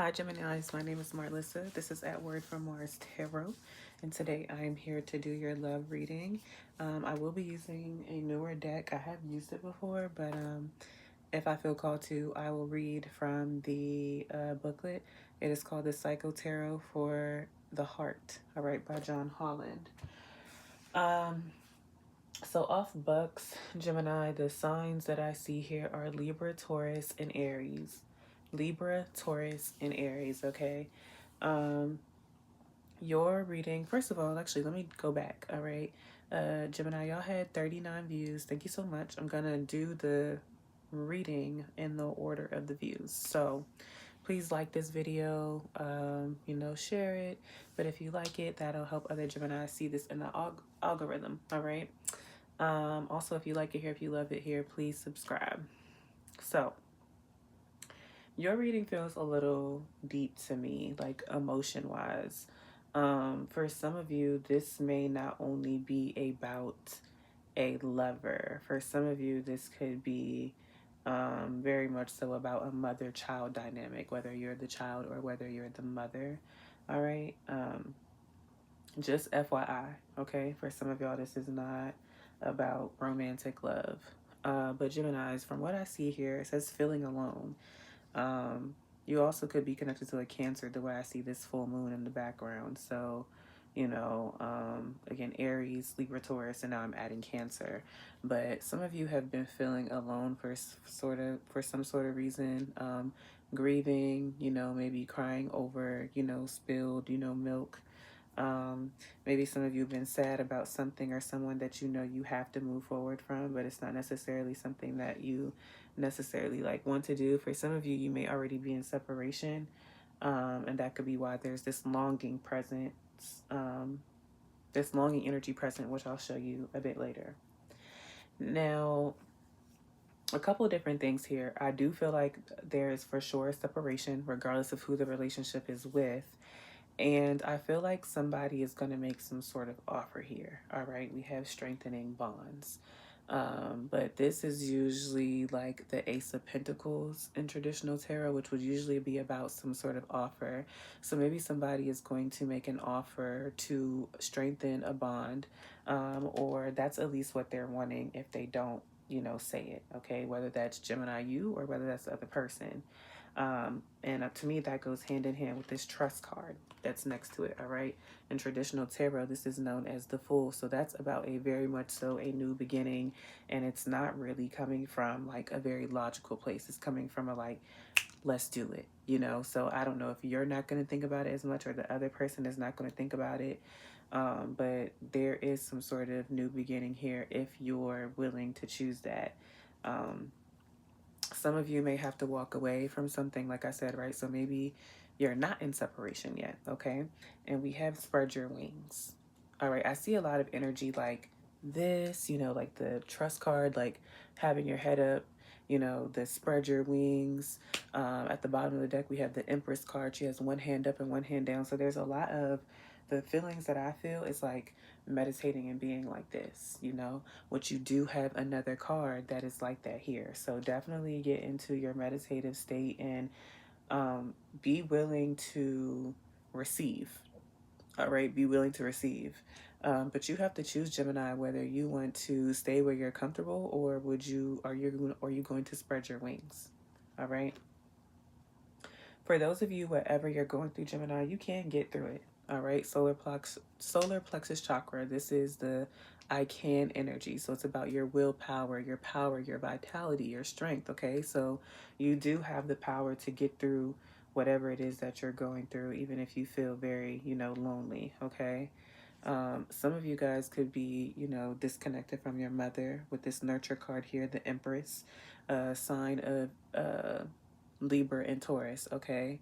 Hi Geminis, my name is Marlissa. This is At Word from Mars Tarot, and today I am here to do your love reading. I will be using a newer deck. I have used it before, but if I feel called to, I will read from the booklet. It is called the Psycho Tarot for the Heart, all right, by John Holland. So off bucks, Gemini, the signs that I see here are Libra, Taurus, and Aries. Libra, Taurus, and Aries, okay? Um, your reading, first of all, actually, let me go back, all right? Gemini, y'all had 39 views. Thank you so much. I'm gonna do the reading in the order of the views. So please like this video, share it. But if you like it, that'll help other Gemini see this in the algorithm, all right? Also, if you like it here, if you love it here, please subscribe. So, your reading feels a little deep to me, like emotion-wise. For some of you, this may not only be about a lover. For some of you, this could be very much so about a mother-child dynamic, whether you're the child or whether you're the mother. All right. Just FYI, okay? For some of y'all, this is not about romantic love. But Geminis, from what I see here, it says feeling alone. You also could be connected to a Cancer, the way I see this full moon in the background. So, again, Aries, Libra, Taurus, and now I'm adding Cancer. But some of you have been feeling alone for some sort of reason, grieving, maybe crying over, spilled, milk. Maybe some of you have been sad about something or someone that you have to move forward from, but it's not necessarily something that you necessarily like want to do. For some of you, you may already be in separation, and that could be why there's this longing presence, this longing energy present, which I'll show you a bit later. Now, a couple of different things here. I do feel like there is for sure separation, regardless of who the relationship is with. And I feel like somebody is going to make some sort of offer here. All right. We have strengthening bonds. But this is usually like the Ace of Pentacles in traditional tarot, which would usually be about some sort of offer. So maybe somebody is going to make an offer to strengthen a bond, or that's at least what they're wanting if they don't, say it. Okay. Whether that's Gemini you or whether that's the other person. And to me, that goes hand in hand with this trust card that's next to it, all right? In traditional tarot, this is known as the Fool. So that's about a very much so a new beginning. And it's not really coming from like a very logical place. It's coming from a like, let's do it, So I don't know if you're not going to think about it as much or the other person is not going to think about it. But there is some sort of new beginning here if you're willing to choose that. Some of you may have to walk away from something, like I said, right? So maybe you're not in separation yet, okay? And we have spread your wings. All right, I see a lot of energy like this, like the trust card, like having your head up, the spread your wings. At the bottom of the deck, we have the Empress card. She has one hand up and one hand down. So there's a lot of the feelings that I feel is like meditating and being like this, which you do have another card that is like that here. So definitely get into your meditative state and be willing to receive. All right, be willing to receive. But you have to choose, Gemini, whether you want to stay where you're comfortable or are you going to spread your wings? All right. For those of you, whatever you're going through, Gemini, you can get through it. All right. Solar plexus chakra. This is the I can energy. So it's about your willpower, your power, your vitality, your strength. Okay. So you do have the power to get through whatever it is that you're going through, even if you feel very, lonely. Okay. Some of you guys could be, disconnected from your mother with this nurture card here, the Empress, sign of Libra and Taurus, okay?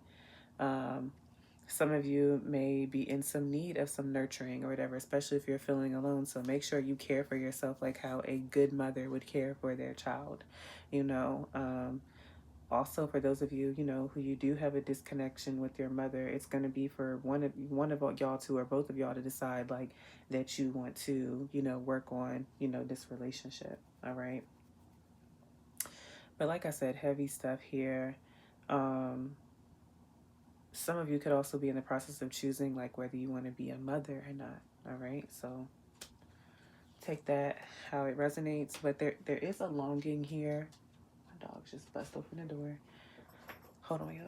Some of you may be in some need of some nurturing or whatever, especially if you're feeling alone. So make sure you care for yourself like how a good mother would care for their child, Also, for those of you, who you do have a disconnection with your mother, it's going to be for one of y'all two or both of y'all to decide like that you want to, work on, this relationship. All right. But like I said, heavy stuff here. some of you could also be in the process of choosing like whether you want to be a mother or not. All right, so take that how it resonates. But there is a longing here. My dogs just bust open the door. Hold on, y'all.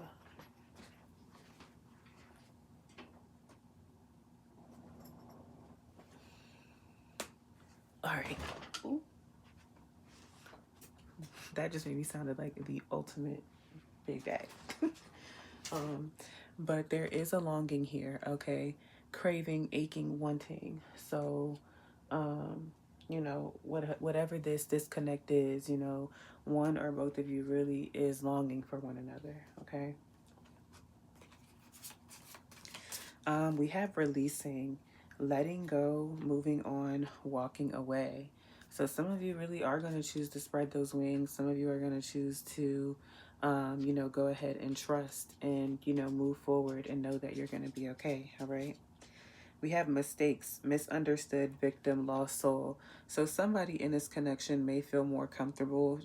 All right. Ooh. That just made me sound like the ultimate big bag. But there is a longing here, okay? Craving, aching, wanting. So, you know, whatever this disconnect is, you know, one or both of you really is longing for one another, okay? We have releasing, letting go, moving on, walking away. So some of you really are going to choose to spread those wings. Some of you are going to choose to, you know, go ahead and trust and, you know, move forward and know that you're going to be okay. All right. We have mistakes, misunderstood, victim, lost soul. So somebody in this connection may feel more comfortable,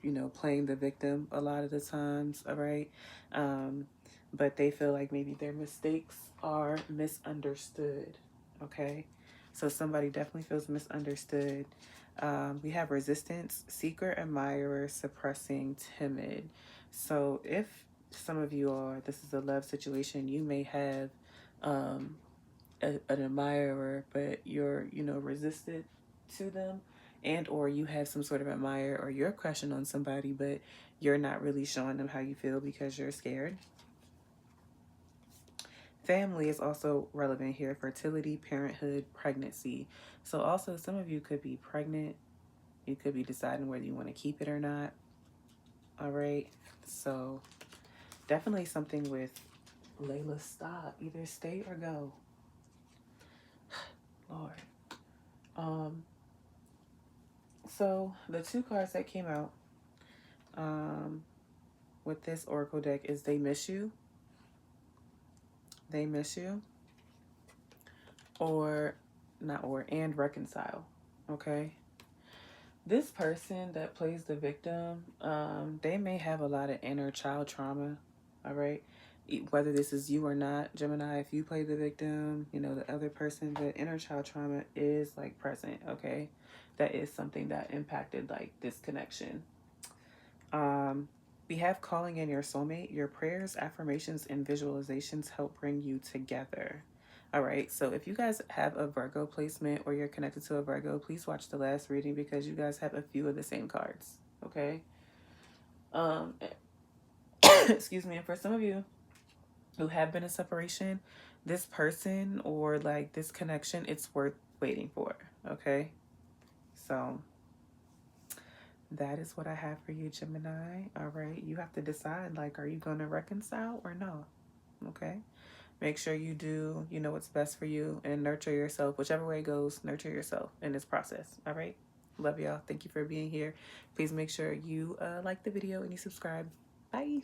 you know, playing the victim a lot of the times. All right. But they feel like maybe their mistakes are misunderstood. Okay. So somebody definitely feels misunderstood. We have resistance, seeker, admirer, suppressing, timid. So if some of you are, this is a love situation, you may have an admirer, but you're, you know, resistant to them, and or you have some sort of admire or you're crushing on somebody, but you're not really showing them how you feel because you're scared. Family is also relevant here. Fertility, parenthood, pregnancy. So also some of you could be pregnant. You could be deciding whether you want to keep it or not. All right. So definitely something with Layla, stop. Either stay or go. Lord. So the two cards that came out with this oracle deck is they miss you. They miss you. Or not or and reconcile. Okay. This person that plays the victim, they may have a lot of inner child trauma. All right. Whether this is you or not, Gemini, if you play the victim, you know, the other person, the inner child trauma is like present. Okay. That is something that impacted like this connection. We have calling in your soulmate. Your prayers, affirmations, and visualizations help bring you together. All right, so if you guys have a Virgo placement or you're connected to a Virgo, please watch the last reading because you guys have a few of the same cards, okay? Excuse me, and for some of you who have been in separation, this person or like this connection, it's worth waiting for, okay? So that is what I have for you, Gemini. All right, you have to decide, like, are you going to reconcile or no? Okay. Make sure you do, you know, what's best for you and nurture yourself. Whichever way it goes, nurture yourself in this process. All right. Love y'all. Thank you for being here. Please make sure you like the video and you subscribe. Bye.